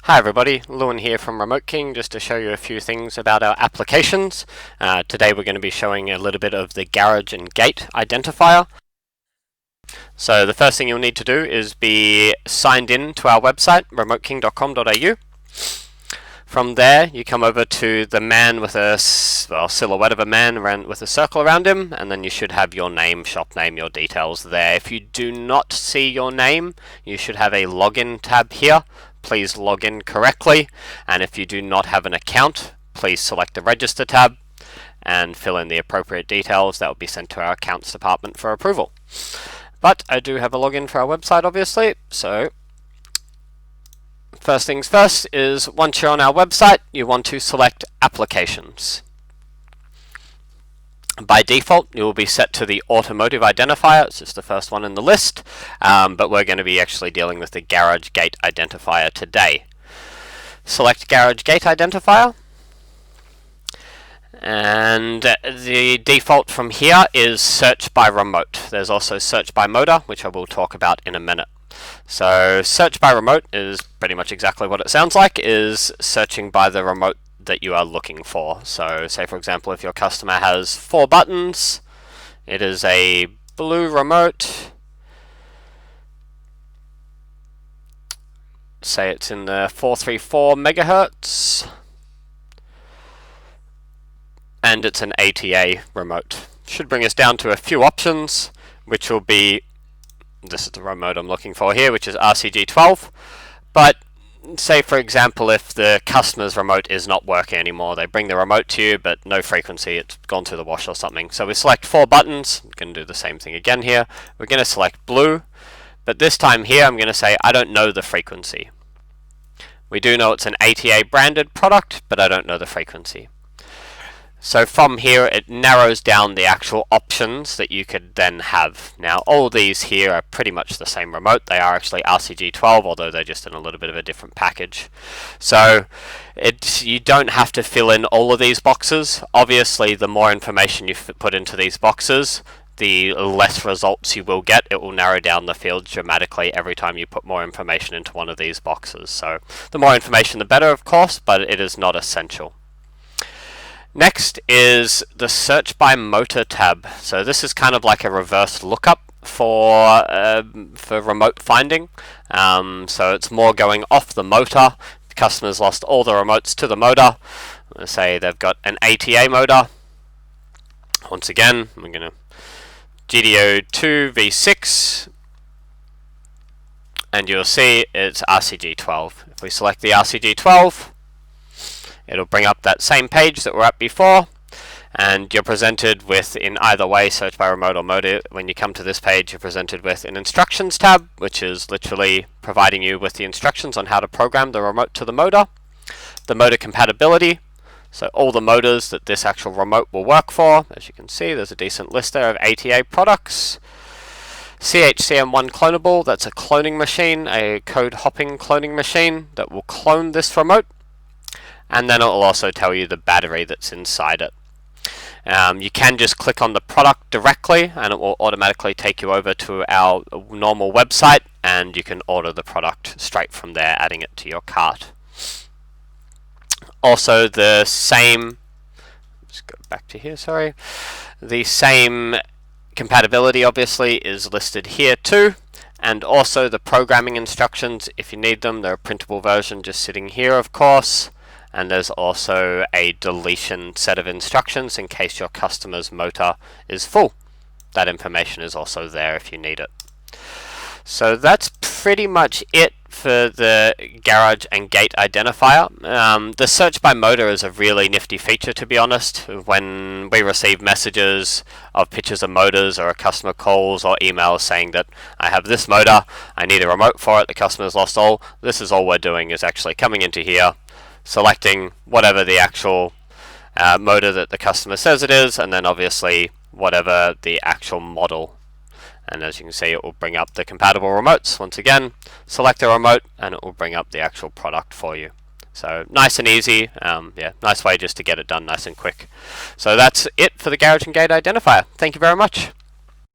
Hi everybody, Lewin here from Remote King, just to show you a few things about our applications. Today we're going to be showing a little bit of the garage and gate identifier. So the first thing you'll need to do is be signed in to our website, remoteking.com.au. From there you come over to the man with a silhouette of a man with a circle around him, and then you should have your name, shop name, your details there. If you do not see your name, you should have a login tab here. Please log in correctly, and if you do not have an account, please select the register tab and fill in the appropriate details. That will be sent to our accounts department for approval. But I do have a login for our website, obviously, so first things first is once you're on our website, you want to select applications. By default, you will be set to the automotive identifier. It's just the first one in the list, but we're going to be actually dealing with the garage gate identifier today. Select garage gate identifier, and the default from here is search by remote. There's also search by motor, which I will talk about in a minute. So search by remote is pretty much exactly what it sounds like, is searching by the remote that you are looking for. So say for example, if your customer has 4 buttons, it is a blue remote, say it's in the 434 megahertz, and it's an ATA remote. Should bring us down to a few options, which will be, this is the remote I'm looking for here, which is RCG12, but say for example if the customer's remote is not working anymore, they bring the remote to you but no frequency, it's gone through the wash or something. So we select 4 buttons, I'm going to do the same thing again here. We're going to select blue, but this time here I'm going to say I don't know the frequency. We do know it's an ATA branded product, but I don't know the frequency. So from here it narrows down the actual options that you could then have. Now all these here are pretty much the same remote. They are actually RCG12, although they're just in a little bit of a different package. So you don't have to fill in all of these boxes. Obviously the more information you put into these boxes, the less results you will get. It will narrow down the field dramatically every time you put more information into one of these boxes. So the more information the better, of course, but it is not essential. Next is the search by motor tab. So this is kind of like a reverse lookup for remote finding. So it's more going off the motor. The customer's lost all the remotes to the motor. Let's say they've got an ATA motor. Once again, we're going to GDO2 V6, and you'll see it's RCG12. If we select the RCG12, it'll bring up that same page that we're at before, and you're presented with, in either way, search by remote or motor, when you come to this page you're presented with an instructions tab, which is literally providing you with the instructions on how to program the remote to the motor. The motor compatibility, so all the motors that this actual remote will work for. As you can see, there's a decent list there of ATA products. CHCM1 clonable, that's a cloning machine, a code hopping cloning machine that will clone this remote. And then it will also tell you the battery that's inside it. You can just click on the product directly and it will automatically take you over to our normal website, and you can order the product straight from there, adding it to your cart. Also the same, let's go back to here, sorry. The same compatibility obviously is listed here too, and also the programming instructions if you need them. They're a printable version just sitting here, of course. And there's also a deletion set of instructions in case your customer's motor is full. That information is also there if you need it. So that's pretty much it for the garage and gate identifier. The search by motor is a really nifty feature, to be honest. When we receive messages of pictures of motors, or a customer calls or emails saying that I have this motor, I need a remote for it, the customer's lost all, this is all we're doing, is actually coming into here, selecting whatever the actual motor that the customer says it is, and then obviously whatever the actual model. And as you can see, it will bring up the compatible remotes. Once again, select a remote and it will bring up the actual product for you. So nice and easy. Yeah, nice way just to get it done nice and quick. So that's it for the garage and gate identifier. Thank you very much.